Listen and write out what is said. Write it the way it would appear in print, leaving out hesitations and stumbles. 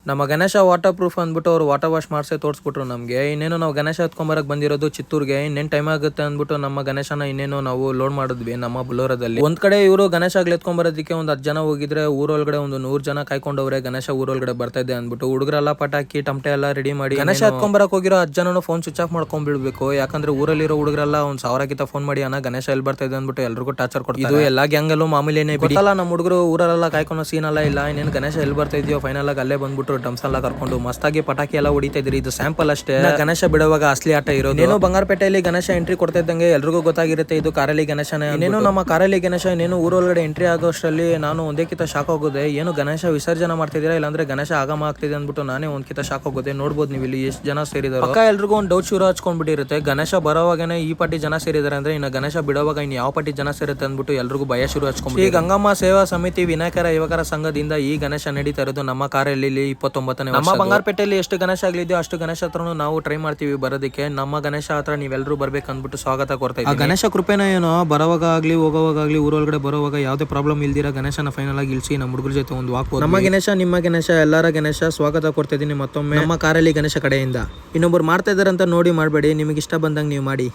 ನಮ್ಮ Ganesha water proof ಅಂದ್ಬಿಟ್ಟು ಅವ್ರು ವಾಟರ್ ವಾಶ್ ಮಾಡಿಸಿ ತೋರಿಸ್ಬಿಟ್ರು ನಮಗೆ. ಇನ್ನೇನು ನಾವು ಗಣೇಶ ಎತ್ಕೊಂಬರಕ್ ಬಂದಿರೋದು ಚಿತ್ತೂರ್ಗೆ. ಇನ್ನೇನು ಟೈಮ್ ಆಗುತ್ತೆ ಅಂದ್ಬಿಟ್ಟು ನಮ್ಮ ಗಣೇಶನ ಇನ್ನೇನು ನಾವು ಲೋಡ್ ಮಾಡಿದ್ವಿ ನಮ್ಮ ಬುಲೋರದಲ್ಲಿ. ಒಂದ್ ಕಡೆ ಇವರು ಗಣೇಶ ಎತ್ಕೊಂಬರೋದಕ್ಕೆ ಒಂದು 10 ಜನ ಹೋಗಿದ್ರೆ ಊರೊಳಗಡೆ ಒಂದು 100 ಜನ ಕಾಯ್ಕೊಂಡವ್ರೆ ಗಣೇಶ ಊರೊಳಗಡೆ ಬರ್ತಾ ಇದೆ ಅಂದ್ಬಿಟ್ಟು. ಹುಡುಗರೆಲ್ಲ ಪಟಾಕಿ ಟಮಟೆ ಎಲ್ಲ ರೆಡಿ ಮಾಡಿ ಗಣೇಶ ಎತ್ಕೊಂಬರಕ್ ಹೋಗಿರೋ 10 ಜನನು ಫೋನ್ ಸ್ವಿಚ್ ಆಫ್ ಮಾಡ್ಕೊಂಡ್ಬಿಡ್ಬೇಕು. ಯಾಕಂದ್ರೆ ಊರಲ್ಲಿರೋ ಹುಡುಗರೆಲ್ಲ ಒಂದು 1000 ಗಿಂತ ಫೋನ್ ಮಾಡಿ ಅಣ್ಣ ಗಣೇಶ ಎಲ್ಲಿ ಬರ್ತಾ ಇದೆ ಅಂದ್ಬಿಟ್ಟು ಎಲ್ರಿಗೂ ಟಾರ್ಚರ್ ಕೊಡ್ತಾರೆ. ಇದು ಎಲ್ಲಾ ಗ್ಯಾಂಗಲ್ಲೂ ಮಾಮೂಲಿನೇ ಬಿಡಲ್ಲ. ನಮ್ಮ ಹುಡುಗರು ಊರಲ್ಲೆಲ್ಲ ಕಾಯ್ಕೊಳೋ ಸೀನ್ ಎಲ್ಲ ಇಲ್ಲ. ಇನ್ನೇನು ಗಣೇಶ ಎಲ್ಲಿ ಬರ್ತಾ ಇದೆಯೋ ಫೈನಲ್ ಆಗಿ ಅಲ್ಲೇ ಬಂದ್ಬಿಟ್ಟು ಡ್ರಮ್ಸ್ ಎಲ್ಲ ಕರ್ಕೊಂಡು ಮಸ್ತಾಗಿ ಪಟಾಕಿ ಎಲ್ಲ ಹೊಡಿತಾ ಇದ್ರಿ. ಇದು ಸ್ಯಾಂಪಲ್ ಅಷ್ಟೇ, ಗಣೇಶ ಬಿಡುವಾಗ ಅಸಲಿ ಆಟ ಇರೋದು. ಏನು ಬಂಗಾರಪೇಟೆಯಲ್ಲಿ ಗಣೇಶ ಎಂಟ್ರಿ ಕೊಡ್ತಾ ಇದ್ದಂಗೆ ಎಲ್ರಿಗೂ ಗೊತ್ತಾಗಿರುತ್ತೆ ಇದು ಕಾರಲ್ಲಿ ಗಣೇಶನೇ. ಇನ್ನೇನು ನಮ್ಮ ಕಾರಲ್ಲಿ ಗಣೇಶ ಇನ್ನೇನು ಊರೊಳಗಡೆ ಎಂಟ್ರಿ ಆಗೋಷ್ಟರಲ್ಲಿ ನಾನು ಒಂದೇಕಿತ ಶಾಕ್ ಹೋಗೋದೆ. ಏನು ಗಣೇಶ ವಿಸರ್ಜನೆ ಮಾಡ್ತಿದ್ದೀರಾ ಇಲ್ಲಾಂದ್ರೆ ಗಣೇಶ ಆಗಮ ಆಗ್ತಿದೆ ಅಂದ್ಬಿಟ್ಟು ನಾನೇ ಒಂದ್ಕಿತ ಶಾಕ್ ಹೋಗೋದೆ. ನೋಡ್ಬೋದು ನೀವು ಇಲ್ಲಿ ಎಷ್ಟು ಜನ ಸೇರಿದಾರೆ. ಪಕ್ಕ ಎಲ್ರಿಗೂ ಒಂದು ಡೌಟ್ ಶುರು ಹಚ್ಕೊಂಡ್ಬಿಟ್ಟಿರುತ್ತೆ. ಗಣೇಶ ಬರೋವಾಗನೇ ಈ ಪಾರ್ಟಿ ಜನ ಸೇರಿದಾರೆ ಅಂದ್ರೆ ಇನ್ನು ಗಣೇಶ ಬಿಡುವಾಗ ಇನ್ನು ಯಾವ ಪಾರ್ಟಿ ಜನ ಸೇರುತ್ತೆ ಅಂದ್ಬಿಟ್ಟು ಎಲ್ರಿಗೂ ಭಯ ಶುರು ಹಚ್ಕೊಂಡ್ಬಿಟ್ಟು ಈ ಗಂಗಮ್ಮ ಸೇವಾ ಸಮಿತಿ ವಿನಾಯಕರ ಯುವಕರ ಸಂಘದಿಂದ ಈ ಗಣೇಶ ನಡೀತಾ ಇರೋದು ನಮ್ಮ ಕಾರಲ್ಲಿ 29ನೇ. ನಮ್ಮ ಬಂಗಾರಪೇಟೆಯಲ್ಲಿ ಎಷ್ಟು ಗಣೇಶ ಆಗ್ಲಿದೆಯೋ ಅಷ್ಟು ಗಣೇಶ ಹತ್ರನು ನಾವು ಟ್ರೈ ಮಾಡ್ತೀವಿ ಬರೋದಕ್ಕೆ. ನಮ್ಮ ಗಣೇಶ ಹತ್ರ ನೀವೆಲ್ಲರೂ ಬರ್ಬೇಕು ಅಂದ್ಬಿಟ್ಟು ಸ್ವಾಗತ ಕೊಡ್ತಾ ಇದ್ದೀವಿ. ಗಣೇಶ ಕೃಪೆನ ಏನೋ ಬರೋವಾಗ ಆಗ್ಲಿ ಹೋಗೋವಾಗ ಆಗ್ಲಿ ಊರೊಳಗಡೆ ಬರೋವಾಗ ಯಾವುದೇ ಪ್ರಾಬ್ಲಮ್ ಇಲ್ದಿರ ಗಣೇಶನ ಫೈನಲ್ ಆಗಿ ಇಳಿಸಿ ನಮ್ಮ ಹುಡುಗರ ಜೊತೆ ಒಂದು ವಾಕ್. ನಮ್ಮ ಗಣೇಶ ನಿಮ್ಮ ಗಣೇಶ ಎಲ್ಲರ ಗಣೇಶ ಸ್ವಾಗತ ಕೊಡ್ತಾ ಇದ್ದೀನಿ ಮತ್ತೊಮ್ಮೆ ನಮ್ಮ ಕಾರಲ್ಲಿ ಗಣೇಶ ಕಡೆಯಿಂದ. ಇನ್ನೊಬ್ರು ಮಾಡ್ತಾ ಇದಾರೆ ಅಂತ ನೋಡಿ ಮಾಡಬೇಡಿ, ನಿಮಗೆ ಇಷ್ಟ ಬಂದಂಗೆ ನೀವು ಮಾಡಿ.